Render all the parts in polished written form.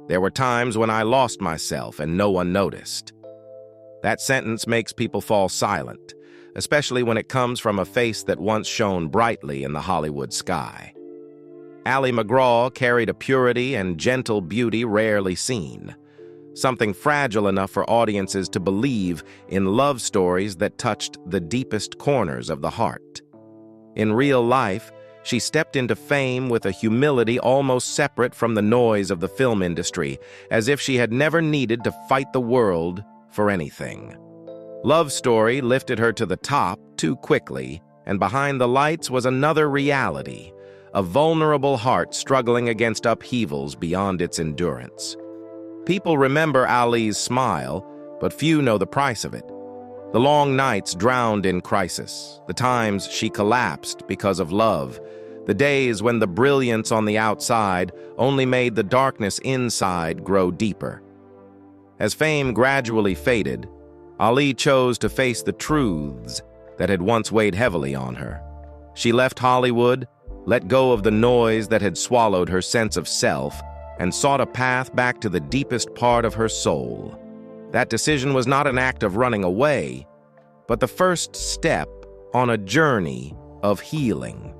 There were times when I lost myself and no one noticed. That sentence makes people fall silent, especially when it comes from a face that once shone brightly in the Hollywood sky. Ali MacGraw carried a purity and gentle beauty rarely seen, something fragile enough for audiences to believe in love stories that touched the deepest corners of the heart. In real life, she stepped into fame with a humility almost separate from the noise of the film industry, as if she had never needed to fight the world for anything. Love Story lifted her to the top too quickly, and behind the lights was another reality, a vulnerable heart struggling against upheavals beyond its endurance. People remember Ali's smile, but few know the price of it. The long nights drowned in crisis, the times she collapsed because of love, the days when the brilliance on the outside only made the darkness inside grow deeper. As fame gradually faded, Ali chose to face the truths that had once weighed heavily on her. She left Hollywood, let go of the noise that had swallowed her sense of self, and sought a path back to the deepest part of her soul. That decision was not an act of running away, but the first step on a journey of healing.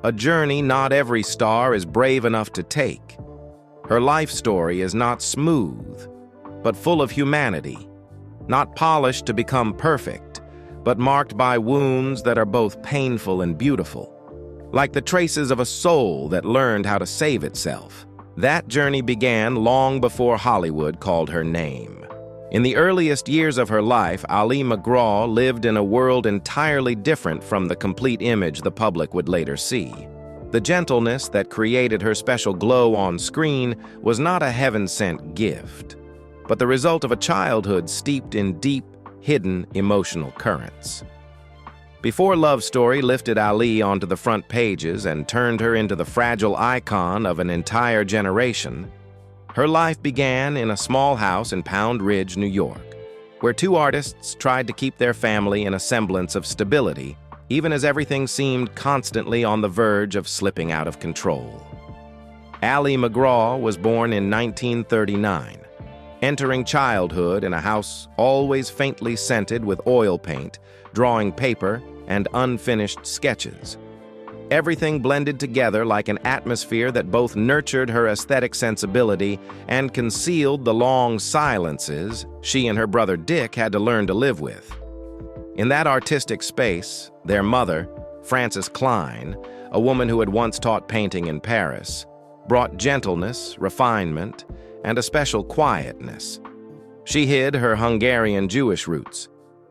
A journey not every star is brave enough to take. Her life story is not smooth, but full of humanity, not polished to become perfect, but marked by wounds that are both painful and beautiful, like the traces of a soul that learned how to save itself. That journey began long before Hollywood called her name. In the earliest years of her life, Ali MacGraw lived in a world entirely different from the complete image the public would later see. The gentleness that created her special glow on screen was not a heaven-sent gift, but the result of a childhood steeped in deep, hidden emotional currents. Before Love Story lifted Ali onto the front pages and turned her into the fragile icon of an entire generation, her life began in a small house in Pound Ridge, New York, where two artists tried to keep their family in a semblance of stability, even as everything seemed constantly on the verge of slipping out of control. Ali MacGraw was born in 1939, entering childhood in a house always faintly scented with oil paint, drawing paper, and unfinished sketches. Everything blended together like an atmosphere that both nurtured her aesthetic sensibility and concealed the long silences she and her brother Dick had to learn to live with. In that artistic space, their mother, Frances Klein, a woman who had once taught painting in Paris, brought gentleness, refinement, and a special quietness. She hid her Hungarian Jewish roots,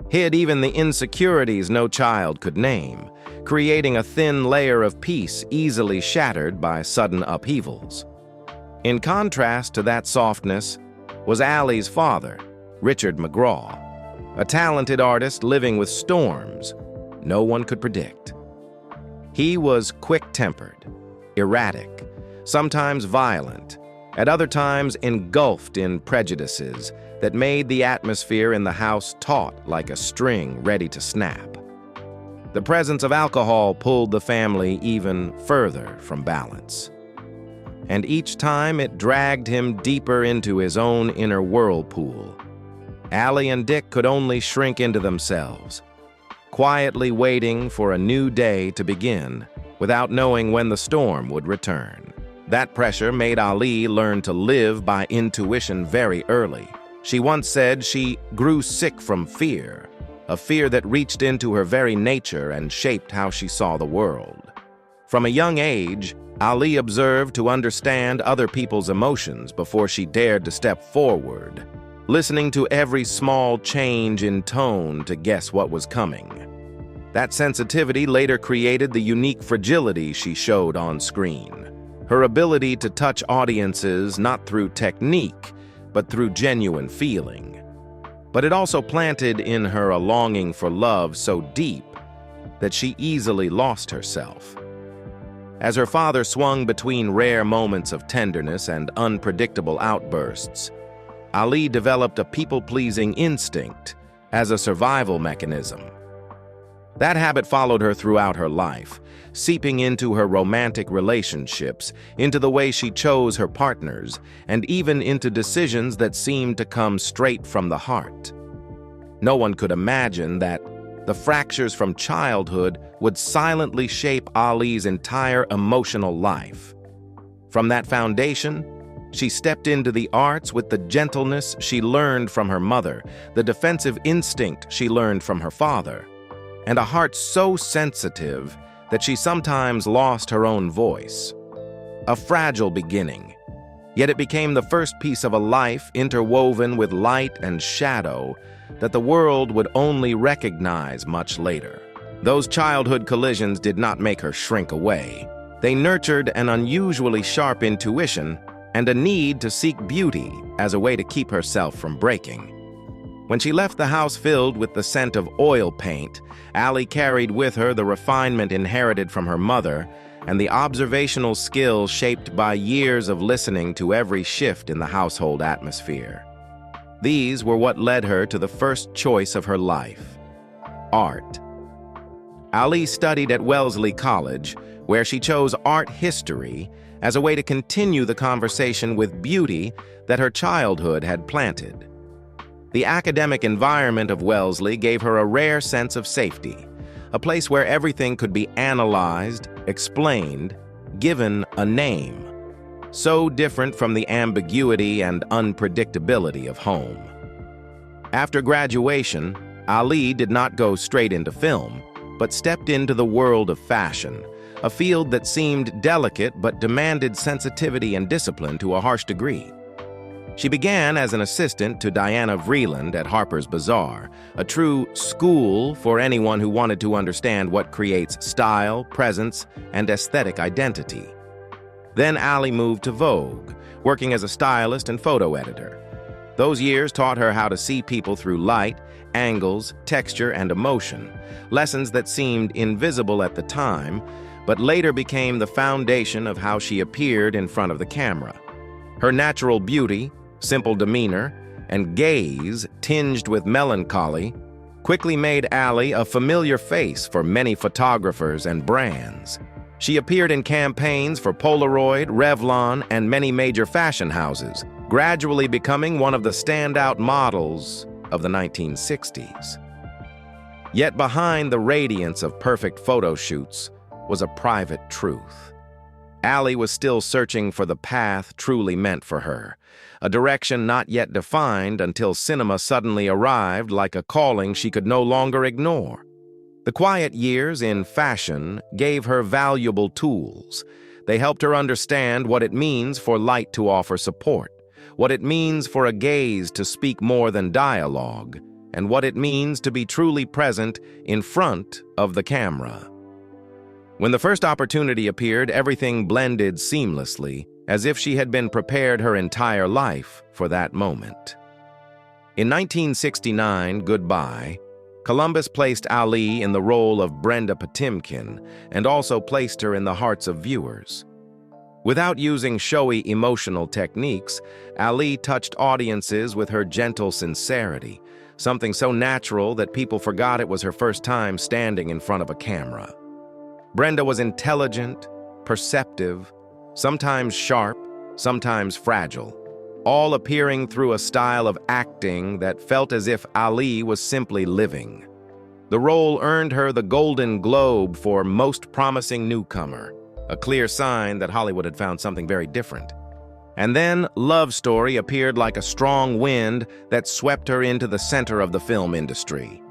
hid even the insecurities no child could name, creating a thin layer of peace easily shattered by sudden upheavals. In contrast to that softness was Ali's father, Richard MacGraw, a talented artist living with storms no one could predict. He was quick-tempered, erratic, sometimes violent, at other times engulfed in prejudices that made the atmosphere in the house taut like a string ready to snap. The presence of alcohol pulled the family even further from balance. And each time it dragged him deeper into his own inner whirlpool. Ali and Dick could only shrink into themselves, quietly waiting for a new day to begin without knowing when the storm would return. That pressure made Ali learn to live by intuition very early. She once said she grew sick from fear, a fear that reached into her very nature and shaped how she saw the world. From a young age, Ali observed to understand other people's emotions before she dared to step forward, listening to every small change in tone to guess what was coming. That sensitivity later created the unique fragility she showed on screen, her ability to touch audiences not through technique, but through genuine feeling. But it also planted in her a longing for love so deep that she easily lost herself. As her father swung between rare moments of tenderness and unpredictable outbursts, Ali developed a people-pleasing instinct as a survival mechanism. That habit followed her throughout her life, seeping into her romantic relationships, into the way she chose her partners, and even into decisions that seemed to come straight from the heart. No one could imagine that the fractures from childhood would silently shape Ali's entire emotional life. From that foundation, she stepped into the arts with the gentleness she learned from her mother, the defensive instinct she learned from her father, and a heart so sensitive that she sometimes lost her own voice. A fragile beginning, yet it became the first piece of a life interwoven with light and shadow that the world would only recognize much later. Those childhood collisions did not make her shrink away. They nurtured an unusually sharp intuition and a need to seek beauty as a way to keep herself from breaking. When she left the house filled with the scent of oil paint, Ali carried with her the refinement inherited from her mother and the observational skill shaped by years of listening to every shift in the household atmosphere. These were what led her to the first choice of her life: art. Ali studied at Wellesley College, where she chose art history as a way to continue the conversation with beauty that her childhood had planted. The academic environment of Wellesley gave her a rare sense of safety, a place where everything could be analyzed, explained, given a name. So different from the ambiguity and unpredictability of home. After graduation, Ali did not go straight into film, but stepped into the world of fashion, a field that seemed delicate but demanded sensitivity and discipline to a harsh degree. She began as an assistant to Diana Vreeland at Harper's Bazaar, a true school for anyone who wanted to understand what creates style, presence, and aesthetic identity. Then Ali moved to Vogue, working as a stylist and photo editor. Those years taught her how to see people through light, angles, texture, and emotion, lessons that seemed invisible at the time, but later became the foundation of how she appeared in front of the camera. Her natural beauty, simple demeanor, and gaze tinged with melancholy quickly made Ali a familiar face for many photographers and brands. She appeared in campaigns for Polaroid, Revlon, and many major fashion houses, gradually becoming one of the standout models of the 1960s. Yet behind the radiance of perfect photo shoots was a private truth. Ali was still searching for the path truly meant for her, a direction not yet defined until cinema suddenly arrived like a calling she could no longer ignore. The quiet years in fashion gave her valuable tools. They helped her understand what it means for light to offer support, what it means for a gaze to speak more than dialogue, and what it means to be truly present in front of the camera. When the first opportunity appeared, everything blended seamlessly, as if she had been prepared her entire life for that moment. In 1969, Goodbye, Columbus placed Ali in the role of Brenda Potemkin and also placed her in the hearts of viewers. Without using showy emotional techniques, Ali touched audiences with her gentle sincerity, something so natural that people forgot it was her first time standing in front of a camera. Brenda was intelligent, perceptive, sometimes sharp, sometimes fragile, all appearing through a style of acting that felt as if Ali was simply living. The role earned her the Golden Globe for Most Promising Newcomer, a clear sign that Hollywood had found something very different. And then Love Story appeared like a strong wind that swept her into the center of the film industry.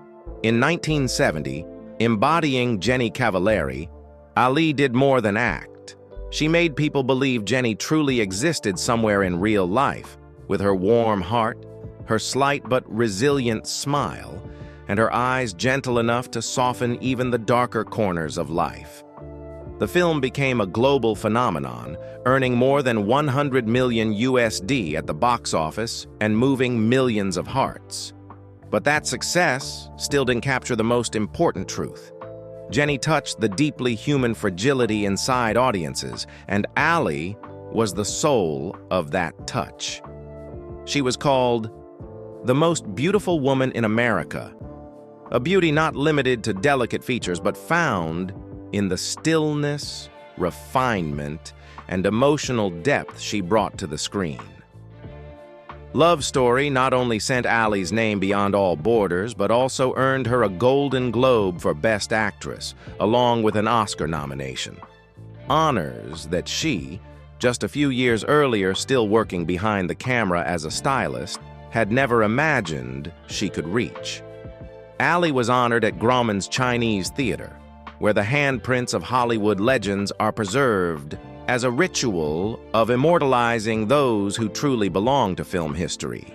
In 1970, embodying Jenny Cavilleri, Ali did more than act. She made people believe Jenny truly existed somewhere in real life, with her warm heart, her slight but resilient smile, and her eyes gentle enough to soften even the darker corners of life. The film became a global phenomenon, earning more than 100 million USD at the box office and moving millions of hearts. But that success still didn't capture the most important truth. Jenny touched the deeply human fragility inside audiences, and Ali was the soul of that touch. She was called the most beautiful woman in America, a beauty not limited to delicate features but found in the stillness, refinement, and emotional depth she brought to the screen. Love Story not only sent Ali's name beyond all borders, but also earned her a Golden Globe for Best Actress, along with an Oscar nomination. Honors that she, just a few years earlier still working behind the camera as a stylist, had never imagined she could reach. Ali was honored at Grauman's Chinese Theater, where the handprints of Hollywood legends are preserved as a ritual of immortalizing those who truly belong to film history.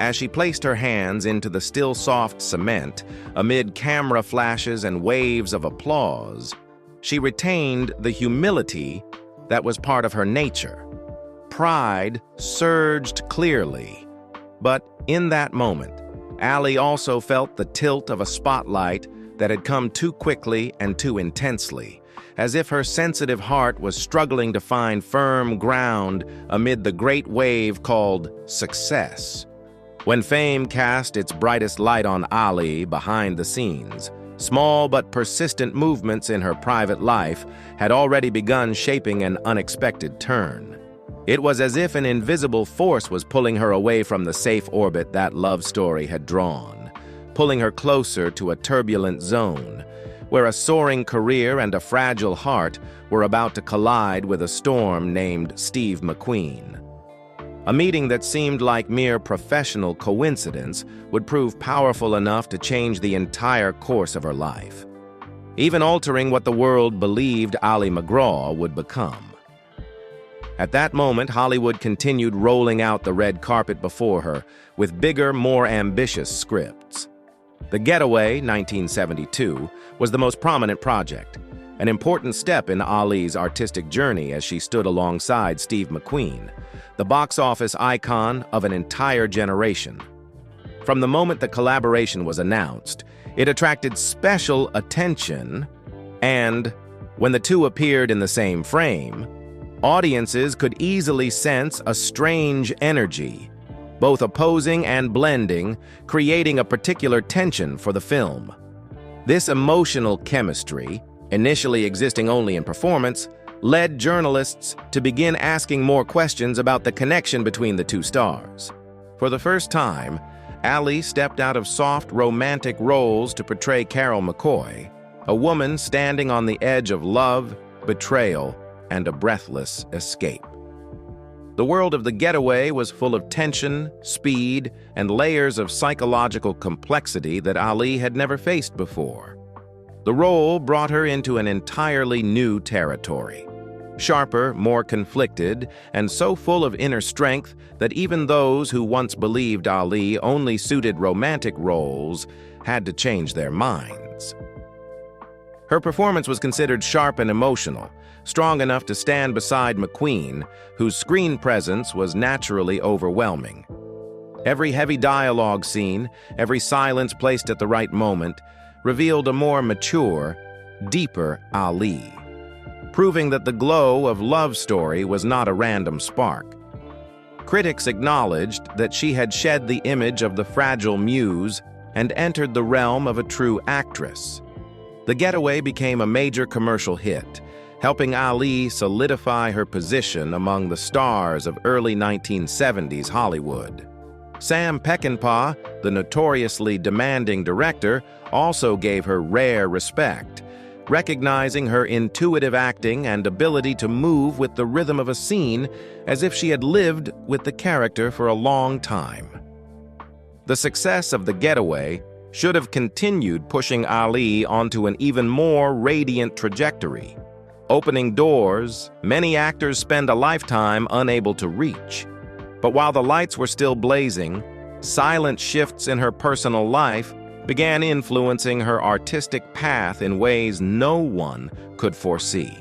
As she placed her hands into the still soft cement, amid camera flashes and waves of applause, she retained the humility that was part of her nature. Pride surged clearly, but in that moment, Ali also felt the tilt of a spotlight that had come too quickly and too intensely, as if her sensitive heart was struggling to find firm ground amid the great wave called success. When fame cast its brightest light on Ali behind the scenes, small but persistent movements in her private life had already begun shaping an unexpected turn. It was as if an invisible force was pulling her away from the safe orbit that Love Story had drawn, pulling her closer to a turbulent zone, where a soaring career and a fragile heart were about to collide with a storm named Steve McQueen. A meeting that seemed like mere professional coincidence would prove powerful enough to change the entire course of her life, even altering what the world believed Ali MacGraw would become. At that moment, Hollywood continued rolling out the red carpet before her with bigger, more ambitious scripts. The Getaway, 1972, was the most prominent project, an important step in Ali's artistic journey as she stood alongside Steve McQueen, the box office icon of an entire generation. From the moment the collaboration was announced, it attracted special attention, and when the two appeared in the same frame, audiences could easily sense a strange energy, both opposing and blending, creating a particular tension for the film. This emotional chemistry, initially existing only in performance, led journalists to begin asking more questions about the connection between the two stars. For the first time, Ali stepped out of soft, romantic roles to portray Carol McCoy, a woman standing on the edge of love, betrayal, and a breathless escape. The world of The Getaway was full of tension, speed, and layers of psychological complexity that Ali had never faced before. The role brought her into an entirely new territory. Sharper, more conflicted, and so full of inner strength that even those who once believed Ali only suited romantic roles had to change their minds. Her performance was considered sharp and emotional, strong enough to stand beside McQueen, whose screen presence was naturally overwhelming. Every heavy dialogue scene, every silence placed at the right moment, revealed a more mature, deeper Ali, proving that the glow of Love Story was not a random spark. Critics acknowledged that she had shed the image of the fragile muse and entered the realm of a true actress. The Getaway became a major commercial hit, helping Ali solidify her position among the stars of early 1970s Hollywood. Sam Peckinpah, the notoriously demanding director, also gave her rare respect, recognizing her intuitive acting and ability to move with the rhythm of a scene as if she had lived with the character for a long time. The success of The Getaway should have continued pushing Ali onto an even more radiant trajectory, opening doors many actors spend a lifetime unable to reach. But while the lights were still blazing, silent shifts in her personal life began influencing her artistic path in ways no one could foresee.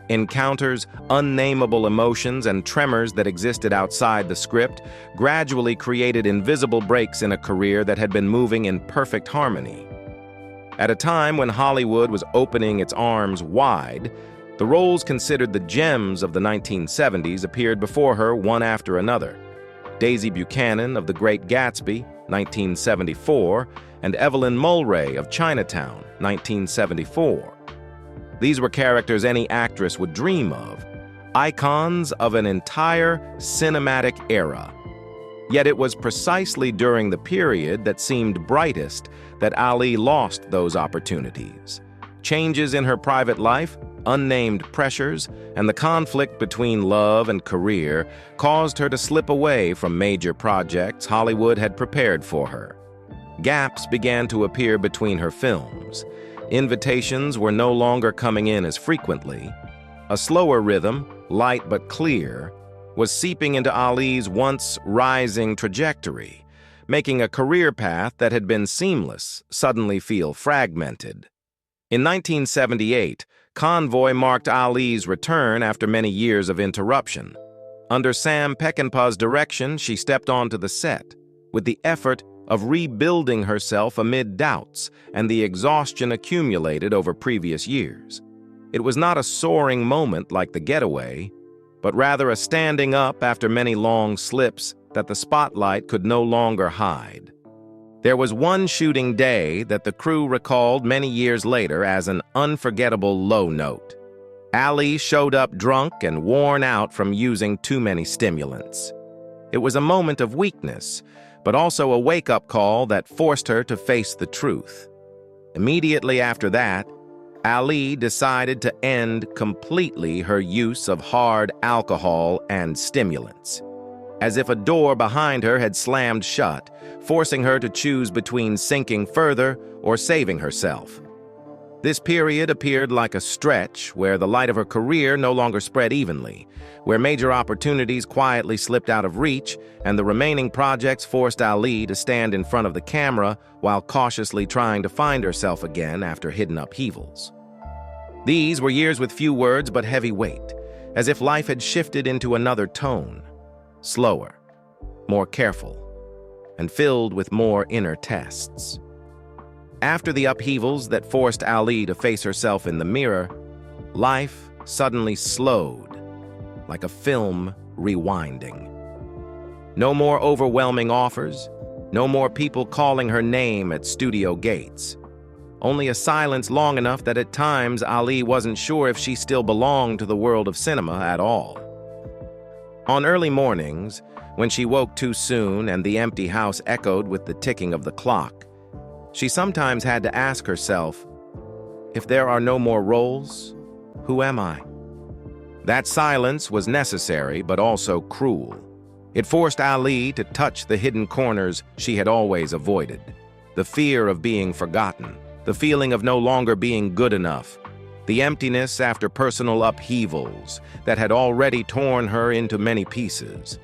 Encounters, unnameable emotions, and tremors that existed outside the script gradually created invisible breaks in a career that had been moving in perfect harmony. At a time when Hollywood was opening its arms wide, the roles considered the gems of the 1970s appeared before her one after another. Daisy Buchanan of The Great Gatsby, 1974, and Evelyn Mulray of Chinatown, 1974. These were characters any actress would dream of, icons of an entire cinematic era. Yet it was precisely during the period that seemed brightest that Ali lost those opportunities. Changes in her private life, unnamed pressures, and the conflict between love and career caused her to slip away from major projects Hollywood had prepared for her. Gaps began to appear between her films. Invitations were no longer coming in as frequently. A slower rhythm, light but clear, was seeping into Ali's once rising trajectory, making a career path that had been seamless suddenly feel fragmented. In 1978, Convoy marked Ali's return after many years of interruption. Under Sam Peckinpah's direction, she stepped onto the set, with the effort of rebuilding herself amid doubts and the exhaustion accumulated over previous years. It was not a soaring moment like The Getaway, but rather a standing up after many long slips that the spotlight could no longer hide. There was one shooting day that the crew recalled many years later as an unforgettable low note. Ali showed up drunk and worn out from using too many stimulants. It was a moment of weakness, but also a wake-up call that forced her to face the truth. Immediately after that, Ali decided to end completely her use of hard alcohol and stimulants, as if a door behind her had slammed shut, forcing her to choose between sinking further or saving herself. This period appeared like a stretch where the light of her career no longer spread evenly, where major opportunities quietly slipped out of reach, and the remaining projects forced Ali to stand in front of the camera while cautiously trying to find herself again after hidden upheavals. These were years with few words but heavy weight, as if life had shifted into another tone, slower, more careful, and filled with more inner tests. After the upheavals that forced Ali to face herself in the mirror, life suddenly slowed, like a film rewinding. No more overwhelming offers, no more people calling her name at studio gates. Only a silence long enough that at times Ali wasn't sure if she still belonged to the world of cinema at all. On early mornings, when she woke too soon and the empty house echoed with the ticking of the clock, she sometimes had to ask herself, if there are no more roles, who am I? That silence was necessary but also cruel. It forced Ali to touch the hidden corners she had always avoided. The fear of being forgotten, the feeling of no longer being good enough, the emptiness after personal upheavals that had already torn her into many pieces.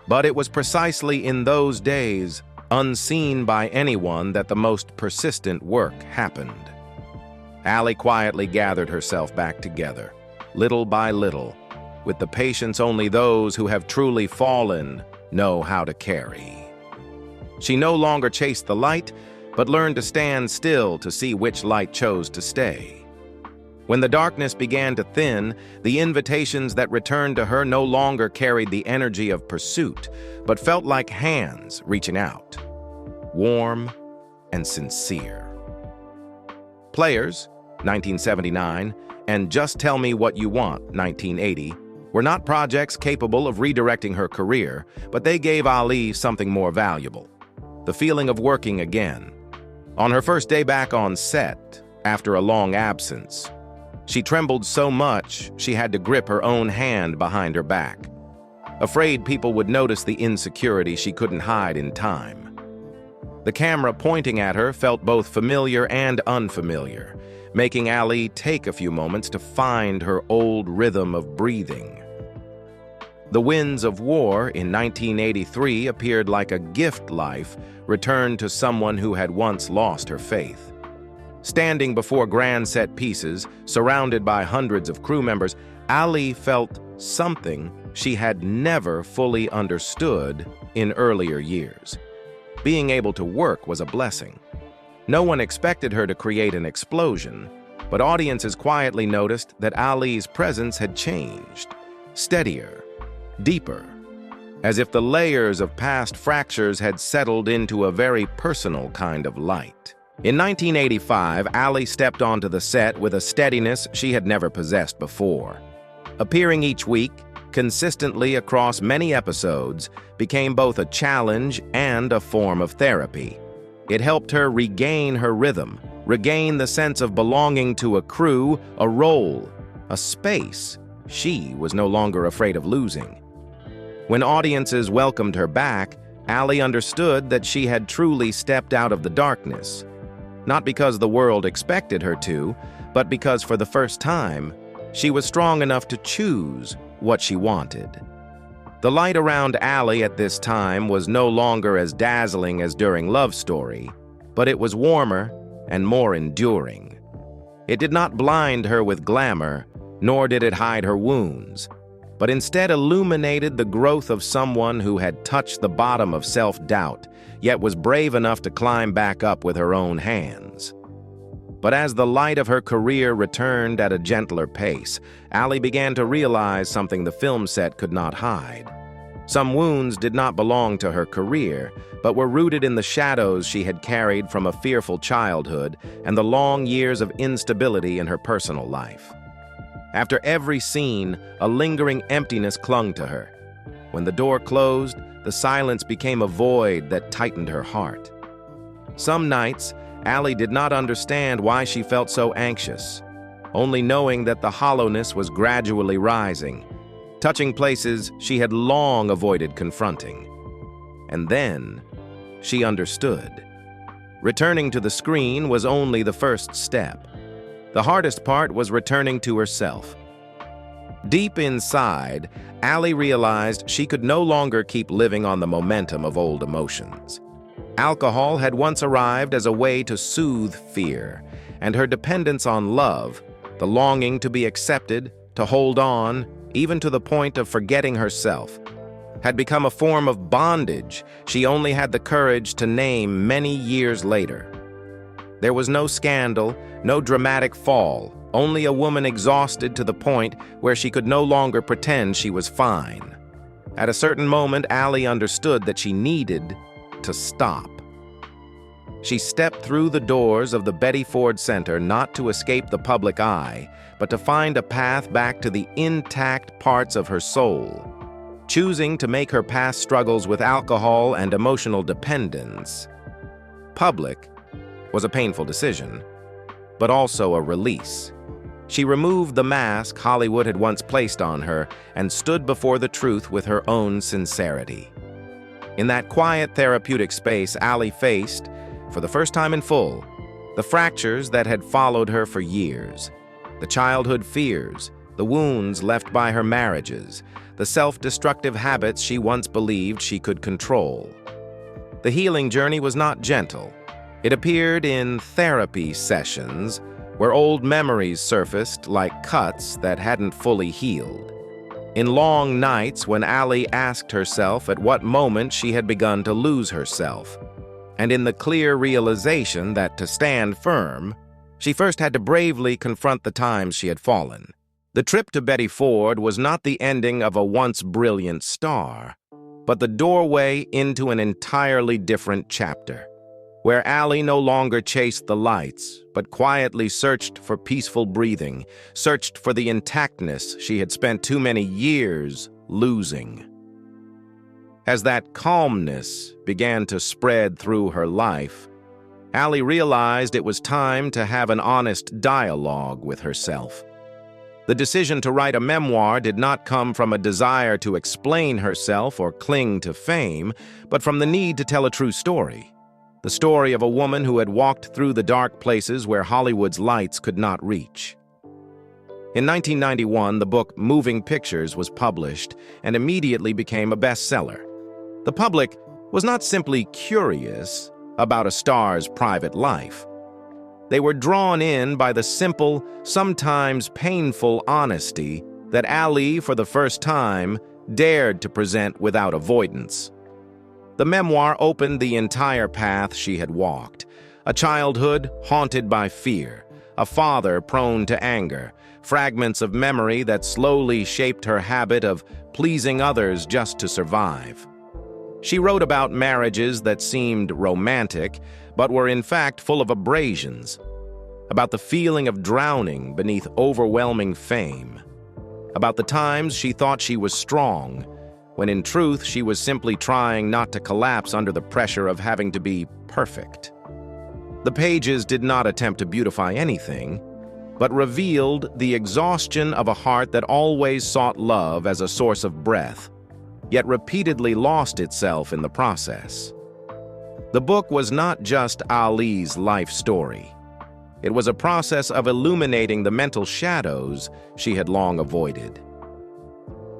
But it was precisely in those days, unseen by anyone, that the most persistent work happened. Ali quietly gathered herself back together, little by little, with the patience only those who have truly fallen know how to carry. She no longer chased the light, but learned to stand still to see which light chose to stay. When the darkness began to thin, the invitations that returned to her no longer carried the energy of pursuit, but felt like hands reaching out, warm and sincere. Players, 1979, and Just Tell Me What You Want, 1980, were not projects capable of redirecting her career, but they gave Ali something more valuable: the feeling of working again. On her first day back on set, after a long absence, she trembled so much she had to grip her own hand behind her back, afraid people would notice the insecurity she couldn't hide in time. The camera pointing at her felt both familiar and unfamiliar, making Ali take a few moments to find her old rhythm of breathing. The Winds of War in 1983 appeared like a gift life returned to someone who had once lost her faith. Standing before grand set pieces, surrounded by hundreds of crew members, Ali felt something she had never fully understood in earlier years. Being able to work was a blessing. No one expected her to create an explosion, but audiences quietly noticed that Ali's presence had changed, steadier, deeper, as if the layers of past fractures had settled into a very personal kind of light. In 1985, Ali stepped onto the set with a steadiness she had never possessed before. Appearing each week, consistently across many episodes, became both a challenge and a form of therapy. It helped her regain her rhythm, regain the sense of belonging to a crew, a role, a space she was no longer afraid of losing. When audiences welcomed her back, Ali understood that she had truly stepped out of the darkness. Not because the world expected her to, but because for the first time, she was strong enough to choose what she wanted. The light around Ali at this time was no longer as dazzling as during Love Story, but it was warmer and more enduring. It did not blind her with glamour, nor did it hide her wounds, but instead illuminated the growth of someone who had touched the bottom of self-doubt, yet was brave enough to climb back up with her own hands. But as the light of her career returned at a gentler pace, Ali began to realize something the film set could not hide. Some wounds did not belong to her career, but were rooted in the shadows she had carried from a fearful childhood and the long years of instability in her personal life. After every scene, a lingering emptiness clung to her. When the door closed, the silence became a void that tightened her heart. Some nights, Ali did not understand why she felt so anxious, only knowing that the hollowness was gradually rising, touching places she had long avoided confronting. And then, she understood. Returning to the screen was only the first step. The hardest part was returning to herself. Deep inside, Ali realized she could no longer keep living on the momentum of old emotions. Alcohol had once arrived as a way to soothe fear, and her dependence on love, the longing to be accepted, to hold on, even to the point of forgetting herself, had become a form of bondage she only had the courage to name many years later. There was no scandal, no dramatic fall, only a woman exhausted to the point where she could no longer pretend she was fine. At a certain moment, Ali understood that she needed to stop. She stepped through the doors of the Betty Ford Center not to escape the public eye, but to find a path back to the intact parts of her soul. Choosing to make her past struggles with alcohol and emotional dependence public was a painful decision, but also a release. She removed the mask Hollywood had once placed on her and stood before the truth with her own sincerity. In that quiet therapeutic space, Ali faced, for the first time in full, the fractures that had followed her for years, the childhood fears, the wounds left by her marriages, the self-destructive habits she once believed she could control. The healing journey was not gentle. It appeared in therapy sessions where old memories surfaced like cuts that hadn't fully healed. In long nights when Ali asked herself at what moment she had begun to lose herself, and in the clear realization that to stand firm, she first had to bravely confront the times she had fallen. The trip to Betty Ford was not the ending of a once brilliant star, but the doorway into an entirely different chapter, where Ali no longer chased the lights, but quietly searched for peaceful breathing, searched for the intactness she had spent too many years losing. As that calmness began to spread through her life, Ali realized it was time to have an honest dialogue with herself. The decision to write a memoir did not come from a desire to explain herself or cling to fame, but from the need to tell a true story. The story of a woman who had walked through the dark places where Hollywood's lights could not reach. In 1991, the book Moving Pictures was published and immediately became a bestseller. The public was not simply curious about a star's private life. They were drawn in by the simple, sometimes painful honesty that Ali, for the first time, dared to present without avoidance. The memoir opened the entire path she had walked, a childhood haunted by fear, a father prone to anger, fragments of memory that slowly shaped her habit of pleasing others just to survive. She wrote about marriages that seemed romantic, but were in fact full of abrasions, about the feeling of drowning beneath overwhelming fame, about the times she thought she was strong, when in truth she was simply trying not to collapse under the pressure of having to be perfect. The pages did not attempt to beautify anything, but revealed the exhaustion of a heart that always sought love as a source of breath, yet repeatedly lost itself in the process. The book was not just Ali's life story. It was a process of illuminating the mental shadows she had long avoided.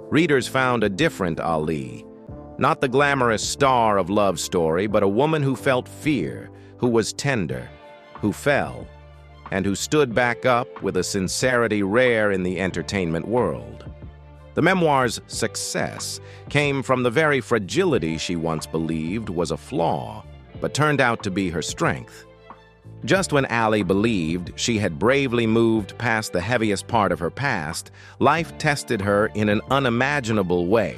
Readers found a different Ali, not the glamorous star of love story, but a woman who felt fear, who was tender, who fell, and who stood back up with a sincerity rare in the entertainment world. The memoir's success came from the very fragility she once believed was a flaw, but turned out to be her strength. Just when Ali believed she had bravely moved past the heaviest part of her past, life tested her in an unimaginable way.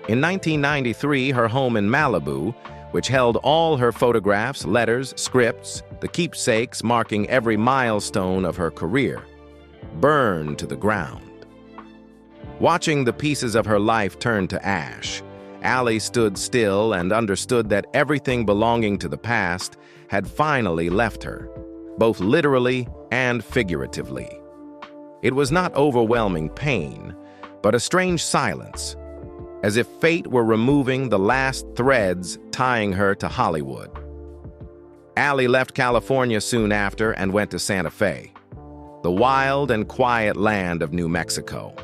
In 1993, her home in Malibu, which held all her photographs, letters, scripts, the keepsakes marking every milestone of her career, burned to the ground. Watching the pieces of her life turn to ash, Ali stood still and understood that everything belonging to the past had finally left her, both literally and figuratively. It was not overwhelming pain, but a strange silence, as if fate were removing the last threads tying her to Hollywood. Ali left California soon after and went to Santa Fe, the wild and quiet land of New Mexico.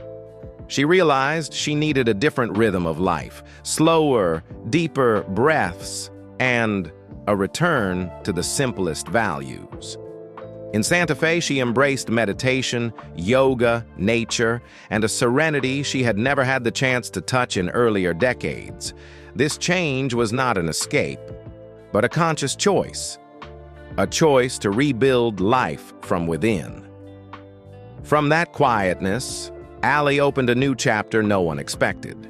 She realized she needed a different rhythm of life, slower, deeper breaths, and a return to the simplest values. In Santa Fe, she embraced meditation, yoga, nature, and a serenity she had never had the chance to touch in earlier decades. This change was not an escape, but a conscious choice, a choice to rebuild life from within. From that quietness, Ali opened a new chapter no one expected.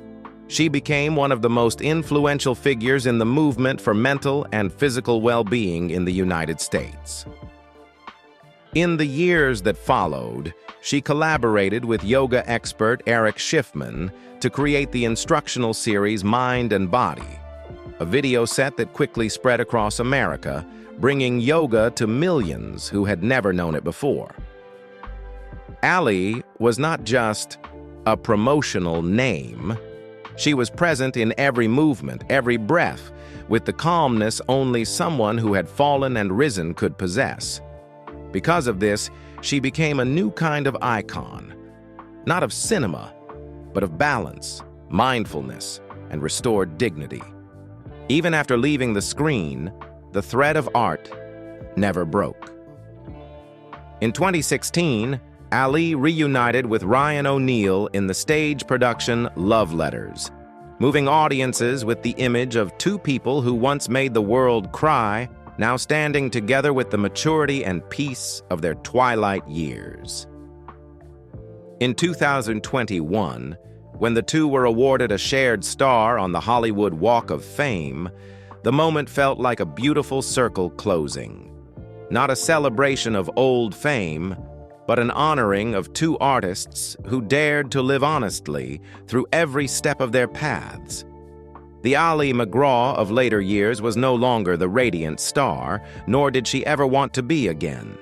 She became one of the most influential figures in the movement for mental and physical well-being in the United States. In the years that followed, she collaborated with yoga expert Eric Schiffman to create the instructional series Mind and Body, a video set that quickly spread across America, bringing yoga to millions who had never known it before. Ali was not just a promotional name. She was present in every movement, every breath, with the calmness only someone who had fallen and risen could possess. Because of this, she became a new kind of icon, not of cinema, but of balance, mindfulness, and restored dignity. Even after leaving the screen, the thread of art never broke. In 2016, Ali reunited with Ryan O'Neal in the stage production Love Letters, moving audiences with the image of two people who once made the world cry, now standing together with the maturity and peace of their twilight years. In 2021, when the two were awarded a shared star on the Hollywood Walk of Fame, the moment felt like a beautiful circle closing. Not a celebration of old fame, but an honoring of two artists who dared to live honestly through every step of their paths. The Ali MacGraw of later years was no longer the radiant star, nor did she ever want to be again.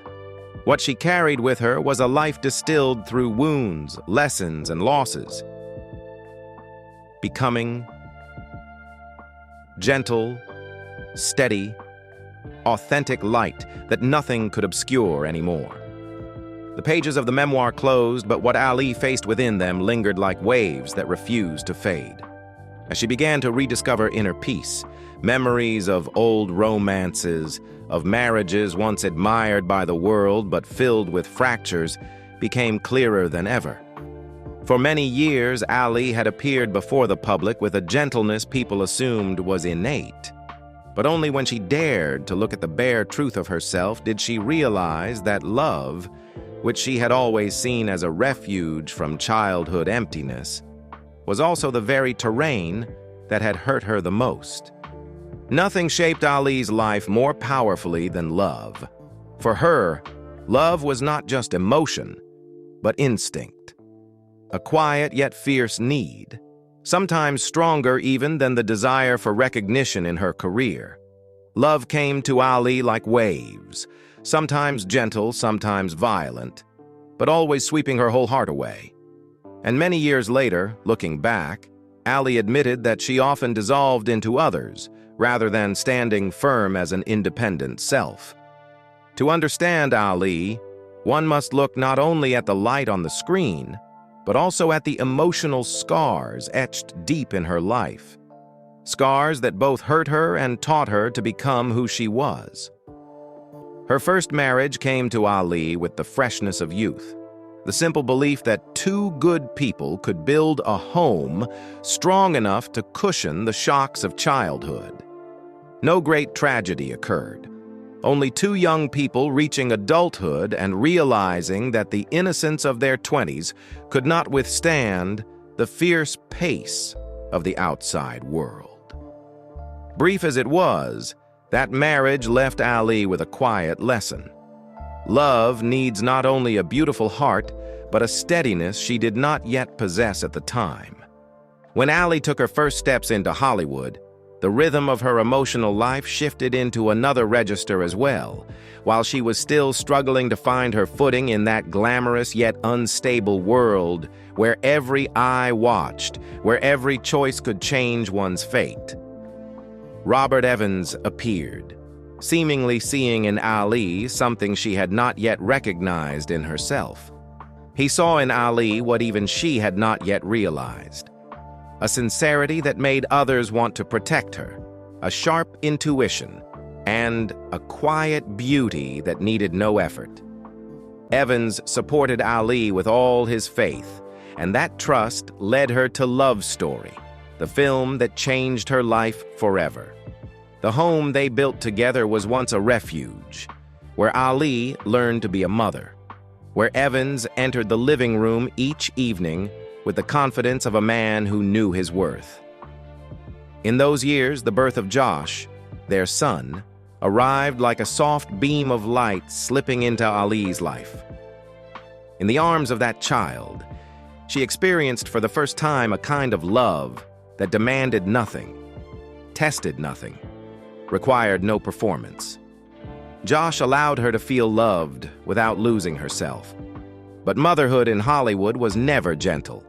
What she carried with her was a life distilled through wounds, lessons, and losses. Becoming gentle, steady, authentic light that nothing could obscure anymore. The pages of the memoir closed, but what Ali faced within them lingered like waves that refused to fade. As she began to rediscover inner peace, memories of old romances, of marriages once admired by the world but filled with fractures, became clearer than ever. For many years, Ali had appeared before the public with a gentleness people assumed was innate. But only when she dared to look at the bare truth of herself did she realize that love, which she had always seen as a refuge from childhood emptiness, was also the very terrain that had hurt her the most. Nothing shaped Ali's life more powerfully than love. For her, love was not just emotion, but instinct. A quiet yet fierce need, sometimes stronger even than the desire for recognition in her career. Love came to Ali like waves, sometimes gentle, sometimes violent, but always sweeping her whole heart away. And many years later, looking back, Ali admitted that she often dissolved into others, rather than standing firm as an independent self. To understand Ali, one must look not only at the light on the screen, but also at the emotional scars etched deep in her life. Scars that both hurt her and taught her to become who she was. Her first marriage came to Ali with the freshness of youth, the simple belief that two good people could build a home strong enough to cushion the shocks of childhood. No great tragedy occurred. Only two young people reaching adulthood and realizing that the innocence of their 20s could not withstand the fierce pace of the outside world. Brief as it was, that marriage left Ali with a quiet lesson. Love needs not only a beautiful heart, but a steadiness she did not yet possess at the time. When Ali took her first steps into Hollywood, the rhythm of her emotional life shifted into another register as well, while she was still struggling to find her footing in that glamorous yet unstable world where every eye watched, where every choice could change one's fate. Robert Evans appeared, seemingly seeing in Ali something she had not yet recognized in herself. He saw in Ali what even she had not yet realized. A sincerity that made others want to protect her, a sharp intuition, and a quiet beauty that needed no effort. Evans supported Ali with all his faith, and that trust led her to Love Story, the film that changed her life forever. The home they built together was once a refuge, where Ali learned to be a mother, where Evans entered the living room each evening with the confidence of a man who knew his worth. In those years, the birth of Josh, their son, arrived like a soft beam of light slipping into Ali's life. In the arms of that child, she experienced for the first time a kind of love that demanded nothing, tested nothing, required no performance. Josh allowed her to feel loved without losing herself. But motherhood in Hollywood was never gentle.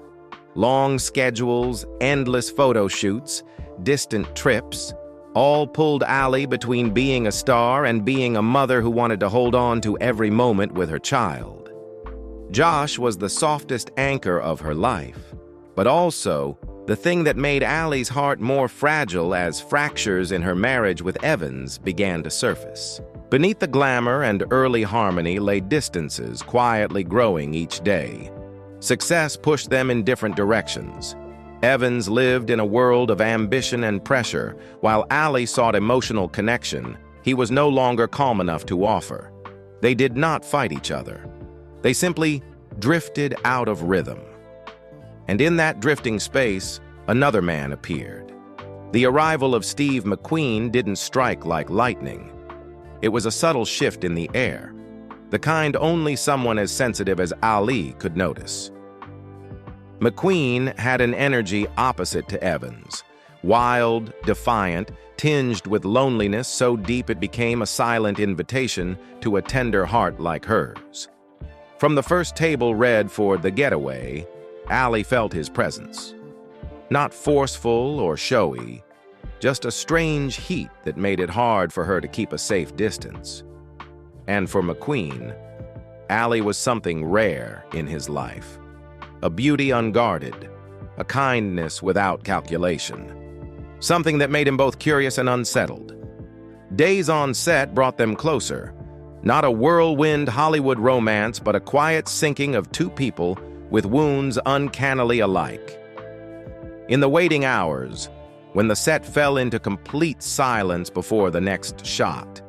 Long schedules, endless photo shoots, distant trips, all pulled Ali between being a star and being a mother who wanted to hold on to every moment with her child. Josh was the softest anchor of her life, but also the thing that made Ali's heart more fragile as fractures in her marriage with Evans began to surface. Beneath the glamour and early harmony lay distances quietly growing each day. Success pushed them in different directions. Evans lived in a world of ambition and pressure, while Ali sought emotional connection he was no longer calm enough to offer. They did not fight each other. They simply drifted out of rhythm. And in that drifting space, another man appeared. The arrival of Steve McQueen didn't strike like lightning. It was a subtle shift in the air, the kind only someone as sensitive as Ali could notice. McQueen had an energy opposite to Evans, wild, defiant, tinged with loneliness so deep it became a silent invitation to a tender heart like hers. From the first table read for The Getaway, Ali felt his presence. Not forceful or showy, just a strange heat that made it hard for her to keep a safe distance. And for McQueen, Ali was something rare in his life. A beauty unguarded, a kindness without calculation. Something that made him both curious and unsettled. Days on set brought them closer. Not a whirlwind Hollywood romance, but a quiet sinking of two people with wounds uncannily alike. In the waiting hours, when the set fell into complete silence before the next shot.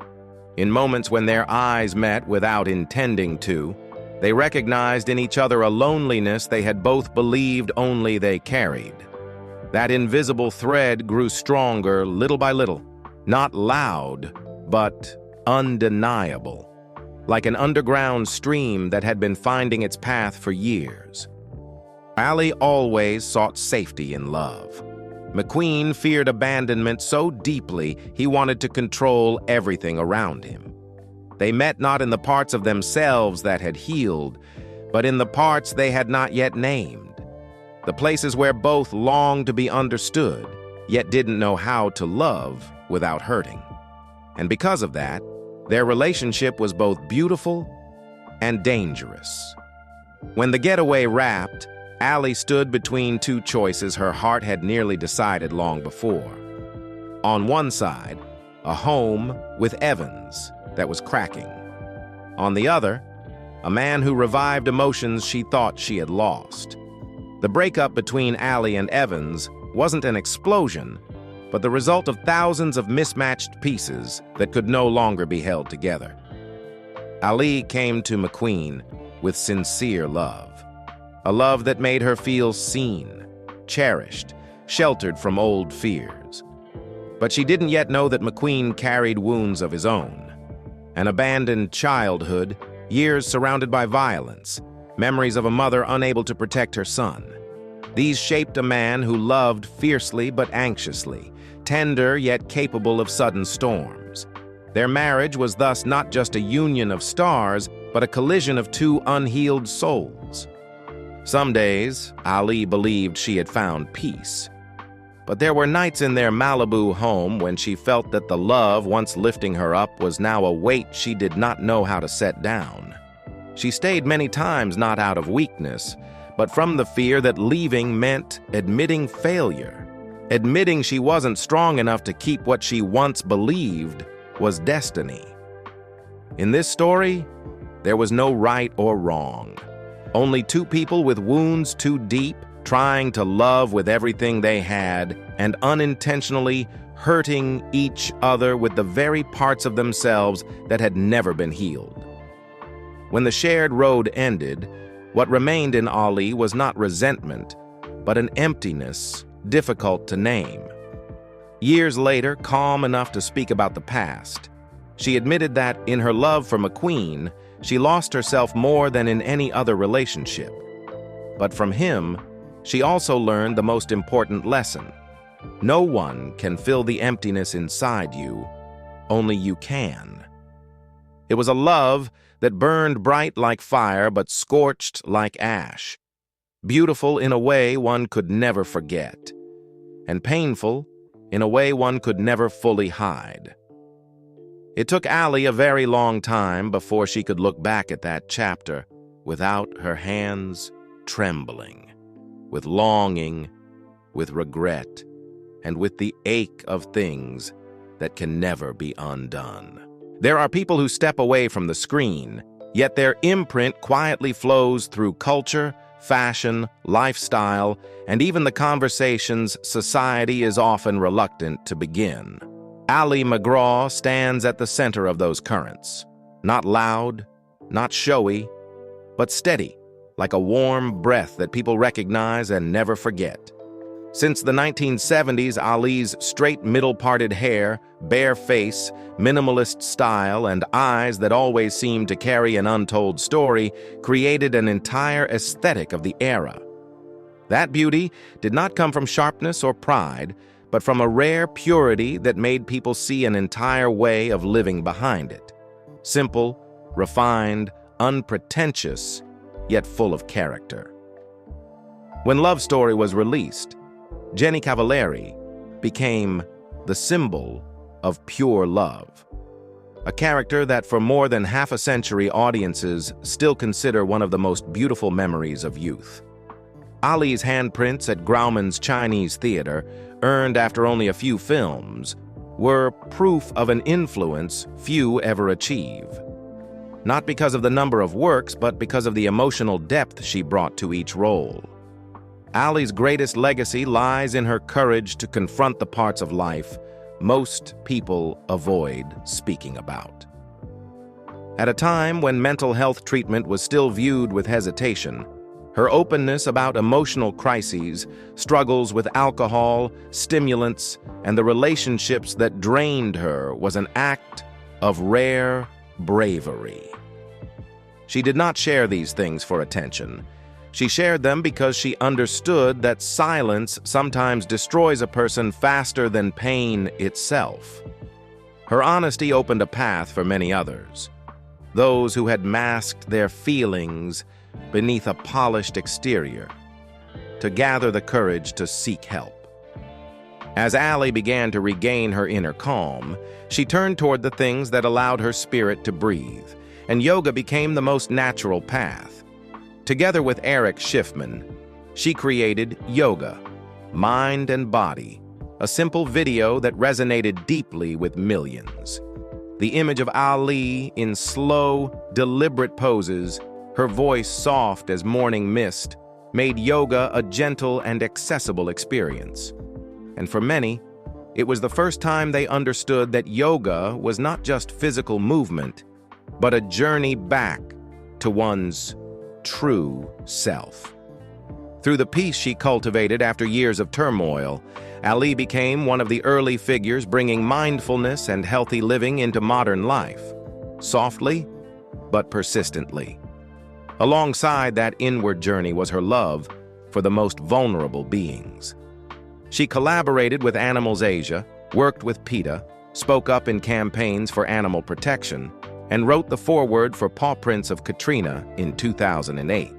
In moments when their eyes met without intending to, they recognized in each other a loneliness they had both believed only they carried. That invisible thread grew stronger little by little, not loud, but undeniable, like an underground stream that had been finding its path for years. Ali always sought safety in love. McQueen feared abandonment so deeply he wanted to control everything around him. They met not in the parts of themselves that had healed, but in the parts they had not yet named. The places where both longed to be understood, yet didn't know how to love without hurting. And because of that, their relationship was both beautiful and dangerous. When the getaway wrapped, Ali stood between two choices her heart had nearly decided long before. On one side, a home with Evans that was cracking. On the other, a man who revived emotions she thought she had lost. The breakup between Ali and Evans wasn't an explosion, but the result of thousands of mismatched pieces that could no longer be held together. Ali came to McQueen with sincere love. A love that made her feel seen, cherished, sheltered from old fears. But she didn't yet know that McQueen carried wounds of his own. An abandoned childhood, years surrounded by violence, memories of a mother unable to protect her son. These shaped a man who loved fiercely but anxiously, tender yet capable of sudden storms. Their marriage was thus not just a union of stars, but a collision of two unhealed souls. Some days, Ali believed she had found peace. But there were nights in their Malibu home when she felt that the love once lifting her up was now a weight she did not know how to set down. She stayed many times not out of weakness, but from the fear that leaving meant admitting failure. Admitting she wasn't strong enough to keep what she once believed was destiny. In this story, there was no right or wrong. Only two people with wounds too deep, trying to love with everything they had, and unintentionally hurting each other with the very parts of themselves that had never been healed. When the shared road ended, what remained in Ali was not resentment, but an emptiness difficult to name. Years later, calm enough to speak about the past, she admitted that, in her love for McQueen, she lost herself more than in any other relationship. But from him, she also learned the most important lesson. No one can fill the emptiness inside you, only you can. It was a love that burned bright like fire but scorched like ash. Beautiful in a way one could never forget, and painful in a way one could never fully hide. It took Ali a very long time before she could look back at that chapter without her hands trembling, with longing, with regret, and with the ache of things that can never be undone. There are people who step away from the screen, yet their imprint quietly flows through culture, fashion, lifestyle, and even the conversations society is often reluctant to begin. Ali MacGraw stands at the center of those currents. Not loud, not showy, but steady, like a warm breath that people recognize and never forget. Since the 1970s, Ali's straight middle-parted hair, bare face, minimalist style, and eyes that always seemed to carry an untold story created an entire aesthetic of the era. That beauty did not come from sharpness or pride, but from a rare purity that made people see an entire way of living behind it. Simple, refined, unpretentious, yet full of character. When Love Story was released, Jenny Cavilleri became the symbol of pure love. A character that for more than half a century audiences still consider one of the most beautiful memories of youth. Ali's handprints at Grauman's Chinese Theater, earned after only a few films, were proof of an influence few ever achieve. Not because of the number of works, but because of the emotional depth she brought to each role. Ali's greatest legacy lies in her courage to confront the parts of life most people avoid speaking about. At a time when mental health treatment was still viewed with hesitation, her openness about emotional crises, struggles with alcohol, stimulants, and the relationships that drained her was an act of rare bravery. She did not share these things for attention. She shared them because she understood that silence sometimes destroys a person faster than pain itself. Her honesty opened a path for many others, those who had masked their feelings beneath a polished exterior, to gather the courage to seek help. As Ali began to regain her inner calm, she turned toward the things that allowed her spirit to breathe, and yoga became the most natural path. Together with Eric Schiffman, she created Yoga, Mind and Body, a simple video that resonated deeply with millions. The image of Ali in slow, deliberate poses, her voice soft as morning mist, made yoga a gentle and accessible experience. And for many, it was the first time they understood that yoga was not just physical movement, but a journey back to one's true self. Through the peace she cultivated after years of turmoil, Ali became one of the early figures bringing mindfulness and healthy living into modern life, softly but persistently. Alongside that inward journey was her love for the most vulnerable beings. She collaborated with Animals Asia, worked with PETA, spoke up in campaigns for animal protection, and wrote the foreword for Paw Prints of Katrina in 2008.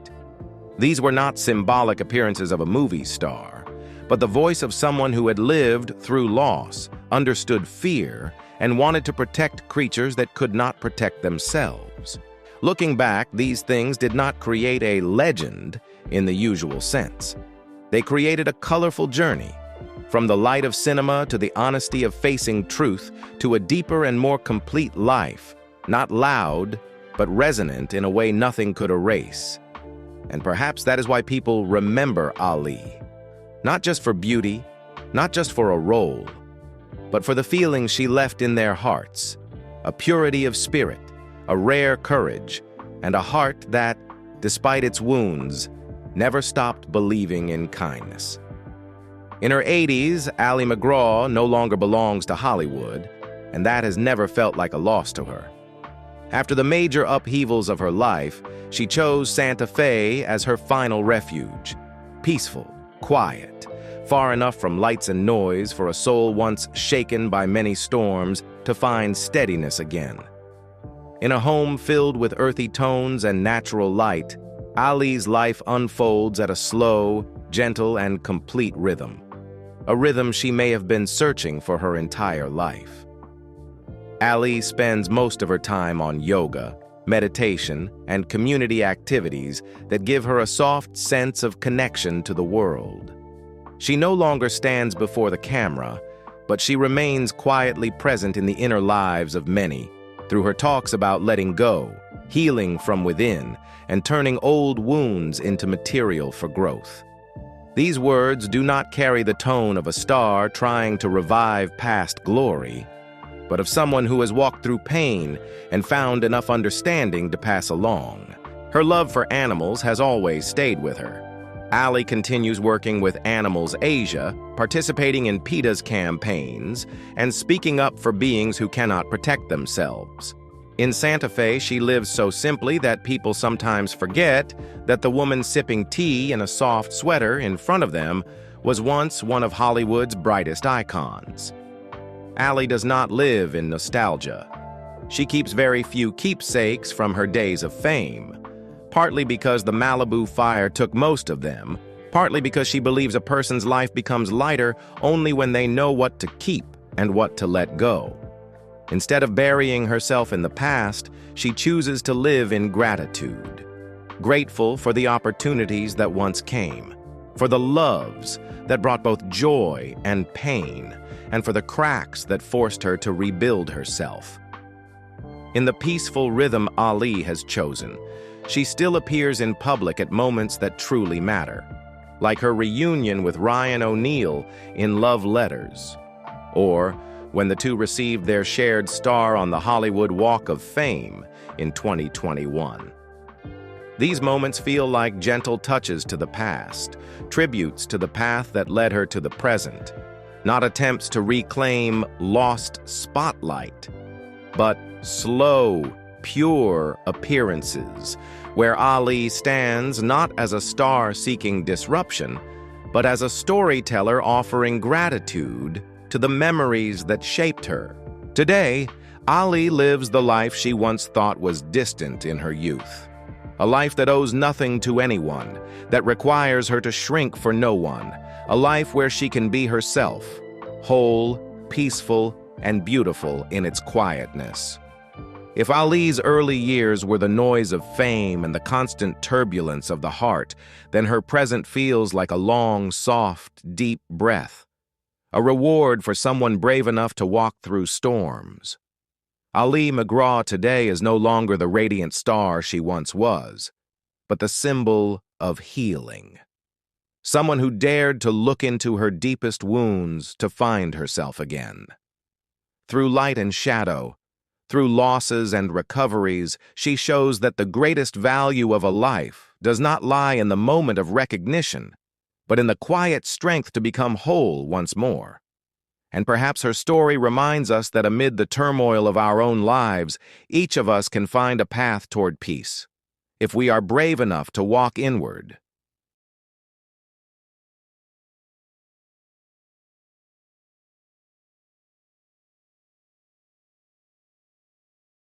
These were not symbolic appearances of a movie star, but the voice of someone who had lived through loss, understood fear, and wanted to protect creatures that could not protect themselves. Looking back, these things did not create a legend in the usual sense. They created a colorful journey, from the light of cinema to the honesty of facing truth to a deeper and more complete life, not loud, but resonant in a way nothing could erase. And perhaps that is why people remember Ali, not just for beauty, not just for a role, but for the feelings she left in their hearts, a purity of spirit, a rare courage, and a heart that, despite its wounds, never stopped believing in kindness. In her 80s, Ali MacGraw no longer belongs to Hollywood, and that has never felt like a loss to her. After the major upheavals of her life, she chose Santa Fe as her final refuge. Peaceful, quiet, far enough from lights and noise for a soul once shaken by many storms to find steadiness again. In a home filled with earthy tones and natural light, Ali's life unfolds at a slow, gentle, and complete rhythm. A rhythm she may have been searching for her entire life. Ali spends most of her time on yoga, meditation, and community activities that give her a soft sense of connection to the world. She no longer stands before the camera, but she remains quietly present in the inner lives of many through her talks about letting go, healing from within, and turning old wounds into material for growth. These words do not carry the tone of a star trying to revive past glory, but of someone who has walked through pain and found enough understanding to pass along. Her love for animals has always stayed with her. Ali continues working with Animals Asia, participating in PETA's campaigns, and speaking up for beings who cannot protect themselves. In Santa Fe, she lives so simply that people sometimes forget that the woman sipping tea in a soft sweater in front of them was once one of Hollywood's brightest icons. Ali does not live in nostalgia. She keeps very few keepsakes from her days of fame, partly because the Malibu fire took most of them, partly because she believes a person's life becomes lighter only when they know what to keep and what to let go. Instead of burying herself in the past, she chooses to live in gratitude, grateful for the opportunities that once came, for the loves that brought both joy and pain, and for the cracks that forced her to rebuild herself. In the peaceful rhythm Ali has chosen, she still appears in public at moments that truly matter. like her reunion with Ryan O'Neal in Love Letters, or when the two received their shared star on the Hollywood Walk of Fame in 2021. These moments feel like gentle touches to the past, tributes to the path that led her to the present, not attempts to reclaim lost spotlight, but slow, pure appearances, where Ali stands not as a star seeking disruption, but as a storyteller offering gratitude to the memories that shaped her. Today, Ali lives the life she once thought was distant in her youth. A life that owes nothing to anyone, that requires her to shrink for no one. A life where she can be herself, whole, peaceful, and beautiful in its quietness. If Ali's early years were the noise of fame and the constant turbulence of the heart, then her present feels like a long, soft, deep breath, a reward for someone brave enough to walk through storms. Ali MacGraw today is no longer the radiant star she once was, but the symbol of healing. Someone who dared to look into her deepest wounds to find herself again. Through light and shadow, through losses and recoveries, she shows that the greatest value of a life does not lie in the moment of recognition, but in the quiet strength to become whole once more. And perhaps her story reminds us that amid the turmoil of our own lives, each of us can find a path toward peace, if we are brave enough to walk inward,